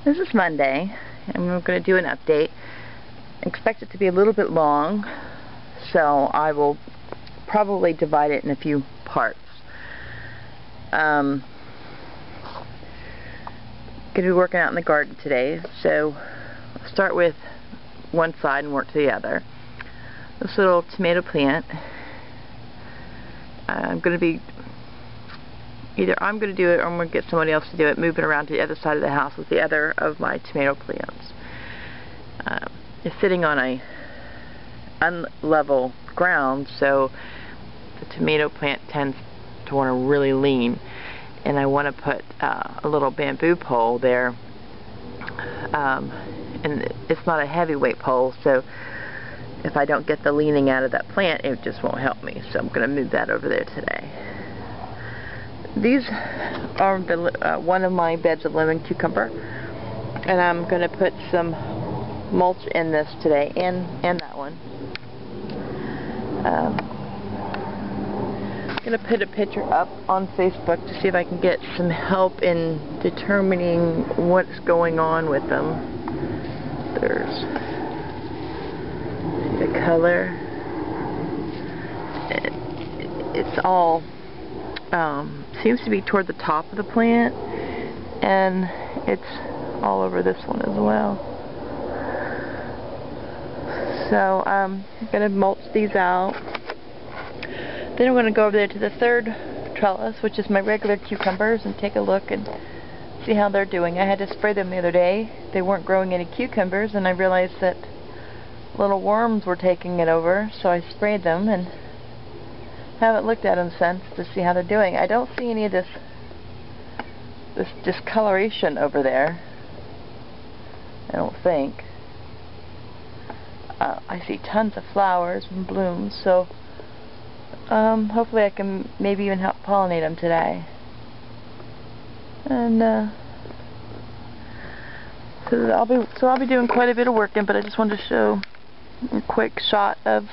This is Monday, and we're going to do an update. I expect it to be a little bit long, so I will probably divide it in a few parts. Going to be working out in the garden today, so I'll start with one side and work to the other. This little tomato plant, I'm going to be either I'm going to do it or I'm going to get somebody else to do it, moving around to the other side of the house with the other of my tomato plants. It's sitting on a unlevel ground, so the tomato plant tends to want to really lean, and I want to put a little bamboo pole there, and it's not a heavyweight pole, so if I don't get the leaning out of that plant, it just won't help me, so I'm going to move that over there today. These are one of my beds of lemon cucumber, and I'm going to put some mulch in this today, and that one. I'm going to put a picture up on Facebook to see if I can get some help in determining what's going on with them. There's the color. It's all seems to be toward the top of the plant, and it's all over this one as well. So I'm going to mulch these out. Then I'm going to go over there to the third trellis, which is my regular cucumbers, and take a look and see how they're doing. I had to spray them the other day. They weren't growing any cucumbers, and I realized that little worms were taking it over, so I sprayed them and haven't looked at them since to see how they're doing. I don't see any of this discoloration over there, I don't think. I see tons of flowers and blooms, so hopefully I can maybe even help pollinate them today. And so I'll be doing quite a bit of working, but I just wanted to show a quick shot of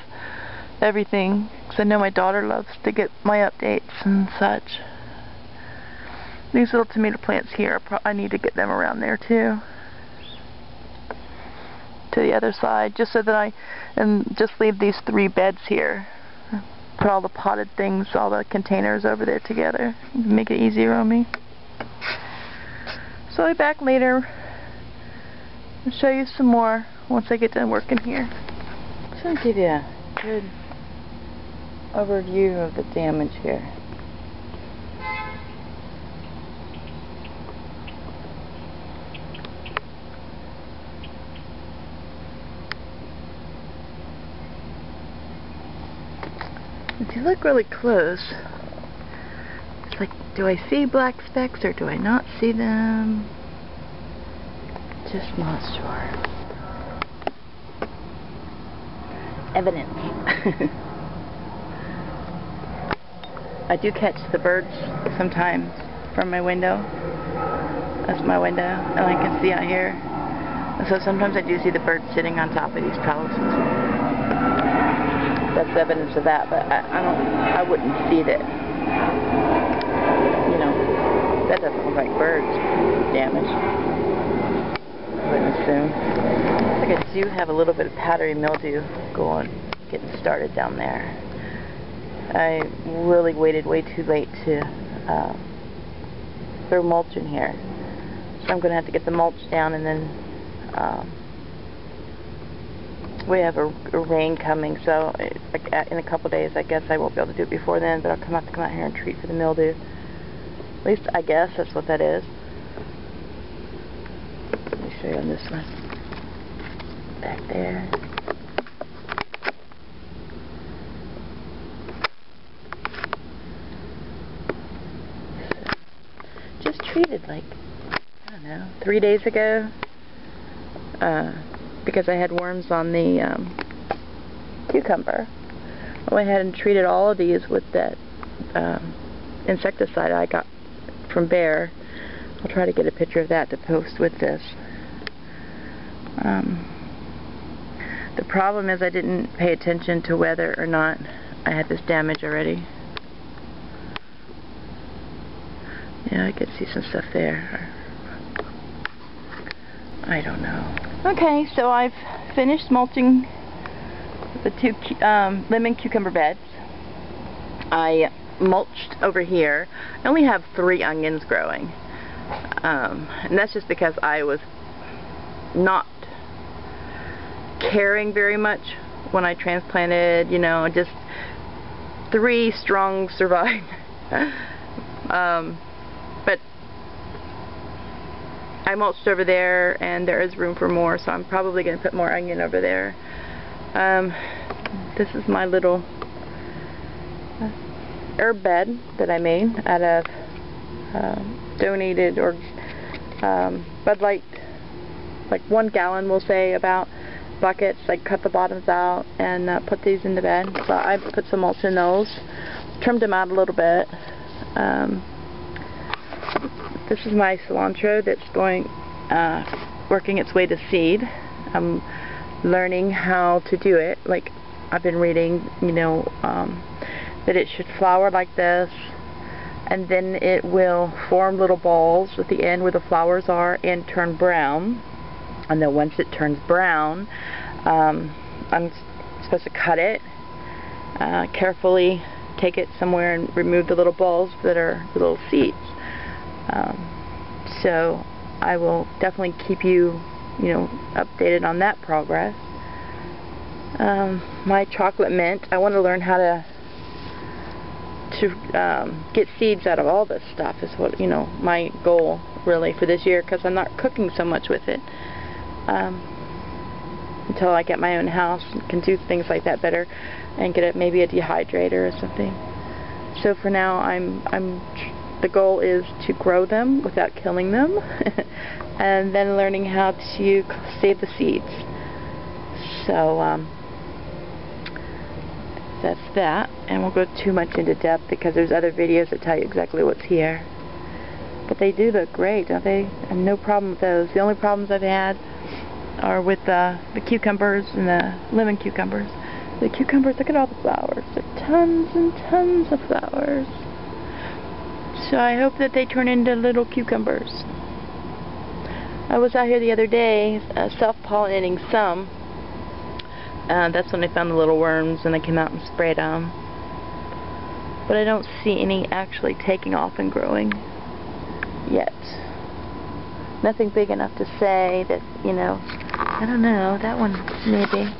everything, because I know my daughter loves to get my updates and such. These little tomato plants here, I need to get them around there too, to the other side, just so that just leave these three beds here. Put all the potted things, all the containers over there together, make it easier on me. So I'll be back later and show you some more once I get done working here. Just want to give you a good overview of the damage here. If you look really close, it's like, do I see black specks or do I not see them? Just not sure. Evidence. I do catch the birds sometimes from my window. That's my window, and I can see out here. So sometimes I do see the birds sitting on top of these trellises. That's evidence of that, but I wouldn't see that. You know, that doesn't look like birds damage. I wouldn't assume. I think I do have a little bit of powdery mildew getting started down there. I really waited way too late to throw mulch in here, so I'm going to have to get the mulch down, and then we have a rain coming, so in a couple days I guess I won't be able to do it before then, but I'll come out here and treat for the mildew. At least I guess that's what that is. Let me show you on this one. Back there. Just treated like, I don't know, 3 days ago, because I had worms on the cucumber. I went ahead and treated all of these with that insecticide I got from Bear. I'll try to get a picture of that to post with this. The problem is I didn't pay attention to whether or not I had this damage already. Yeah, I can see some stuff there. I don't know. Okay, so I've finished mulching the 2 lemon cucumber beds. I mulched over here. I only have 3 onions growing. And that's just because I was not caring very much when I transplanted, you know, just 3 strong survived. But I mulched over there and there is room for more, so I'm probably going to put more onion over there. This is my little herb bed that I made out of donated or Bud Light, like 1 gallon we'll say, about buckets. I cut the bottoms out and put these in the bed. So I put some mulch in those, trimmed them out a little bit. This is my cilantro that's going working its way to seed. I'm learning how to do it. Like, I've been reading, you know, that it should flower like this, and then it will form little balls at the end where the flowers are and turn brown. And then once it turns brown, I'm supposed to cut it, carefully take it somewhere and remove the little balls that are the little seeds. So I will definitely keep you, you know, updated on that progress. My chocolate mint, I want to learn how to get seeds out of all this stuff is what, you know, my goal really for this year, because I'm not cooking so much with it until I get my own house and can do things like that better and get maybe a dehydrator or something. So for now, the goal is to grow them without killing them and then learning how to save the seeds. So that's that, and we'll go too much into depth because there's other videos that tell you exactly what's here. But they do look great, don't they? I have no problem with those. The only problems I've had are with the cucumbers and the lemon cucumbers. The cucumbers, look at all the flowers. There are tons and tons of flowers. So I hope that they turn into little cucumbers. I was out here the other day self-pollinating some. That's when I found the little worms and I came out and sprayed them. But I don't see any actually taking off and growing yet. Nothing big enough to say that, you know, I don't know, that one maybe.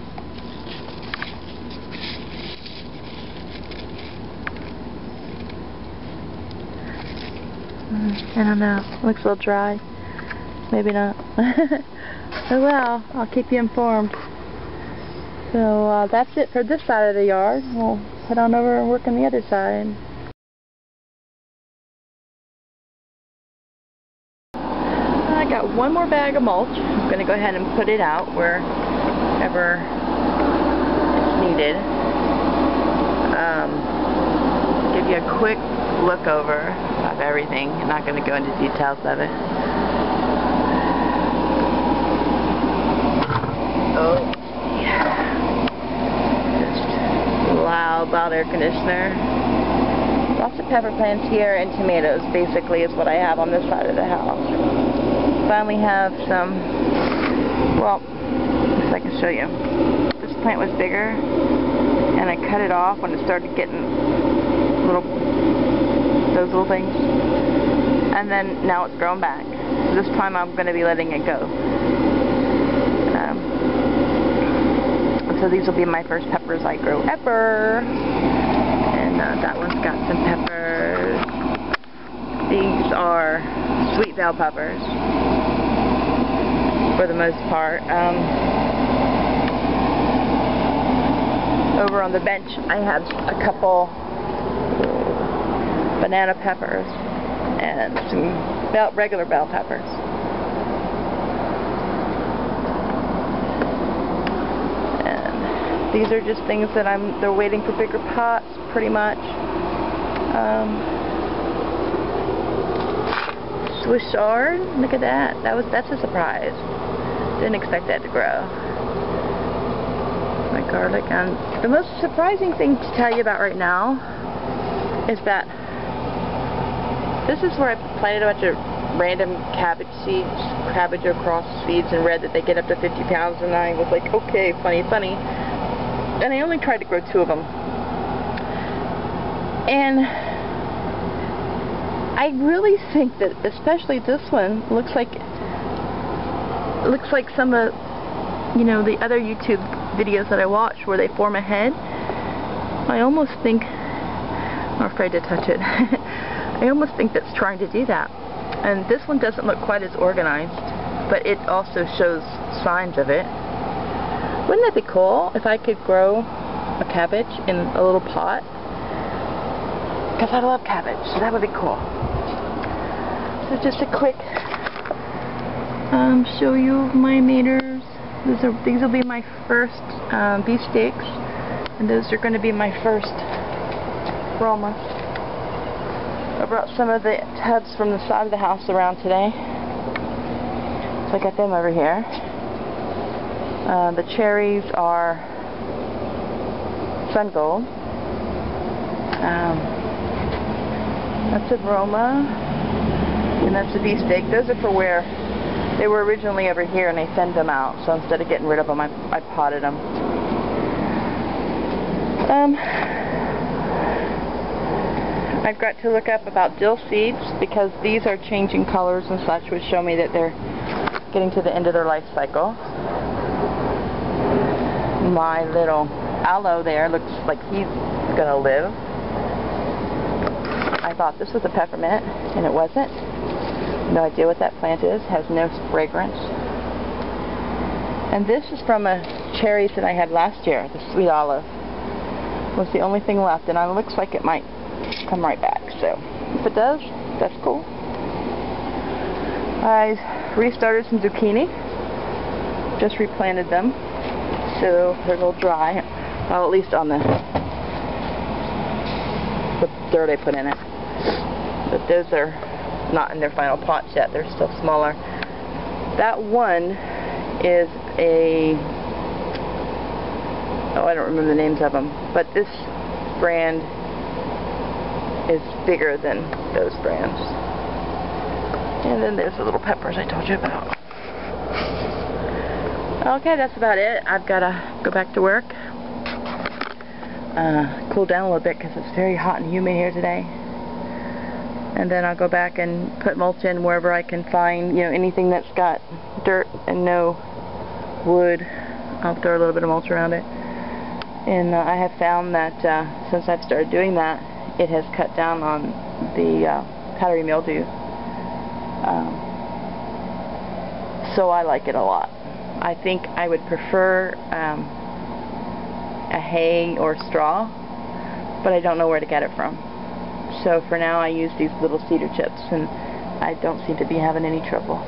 I don't know, looks a little dry. Maybe not. Oh well, I'll keep you informed. So that's it for this side of the yard. We'll head on over and work on the other side. I got 1 more bag of mulch. I'm going to go ahead and put it out wherever it's needed. Give you a quick look over of everything. I'm not going to go into details of it. Oh. Loud air conditioner. Lots of pepper plants here and tomatoes basically is what I have on this side of the house. Finally have some, well, if I can show you. This plant was bigger and I cut it off when it started getting those little things, and then now it's growing back. So this time I'm going to be letting it go. So these will be my first peppers I grow ever. And that one's got some peppers. These are sweet bell peppers for the most part. Over on the bench I have a couple banana peppers and some regular bell peppers. These are just things that they're waiting for bigger pots, pretty much. Swiss chard, look at that. That's a surprise. Didn't expect that to grow. My garlic, and the most surprising thing to tell you about right now is that this is where I planted a bunch of random cabbage seeds, cabbage across seeds, and read that they get up to 50 pounds, and I was like, okay, funny. And I only tried to grow 2 of them. And I really think that, especially this one, looks like some of, you know, the other YouTube videos that I watch where they form a head. I almost think, I'm afraid to touch it. I almost think that's trying to do that. And this one doesn't look quite as organized, but it also shows signs of it. Wouldn't that be cool if I could grow a cabbage in a little pot? Because I love cabbage, so that would be cool. So just a quick show you my maters. These will be my first beef steaks, and those are going to be my first Roma. I brought some of the tubs from the side of the house around today, so I got them over here. The cherries are Sun Gold. That's a Roma, and that's a beefsteak. Those are for where they were originally over here, and they thinned them out. So instead of getting rid of them, I potted them. I've got to look up about dill seeds, because these are changing colors and such, which show me that they're getting to the end of their life cycle. My little aloe there looks like he's gonna live. I thought this was a peppermint, and it wasn't. No idea what that plant is. Has no fragrance. And this is from a cherries that I had last year. The sweet olive was the only thing left, and it looks like it might come right back. So if it does, that's cool. I restarted some zucchini. Just replanted them, so they're a little dry. Well, at least on the dirt I put in it. But those are not in their final pots yet. They're still smaller. That one is a, oh, I don't remember the names of them, but this brand is bigger than those brands. And then there's the little peppers I told you about. Okay, that's about it. I've got to go back to work. Cool down a little bit because it's very hot and humid here today. And then I'll go back and put mulch in wherever I can find, you know, anything that's got dirt and no wood. I'll throw a little bit of mulch around it. And I have found that since I've started doing that, it has cut down on the powdery mildew. So I like it a lot. I think I would prefer a hay or straw, but I don't know where to get it from. So for now I use these little cedar chips, and I don't seem to be having any trouble.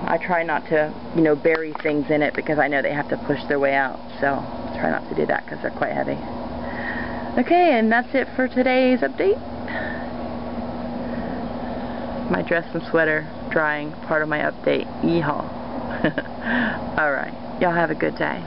I try not to, you know, bury things in it because I know they have to push their way out, so I try not to do that because they're quite heavy. Okay, and that's it for today's update. My dress and sweater drying, part of my update. Yeehaw. Alright, y'all have a good day.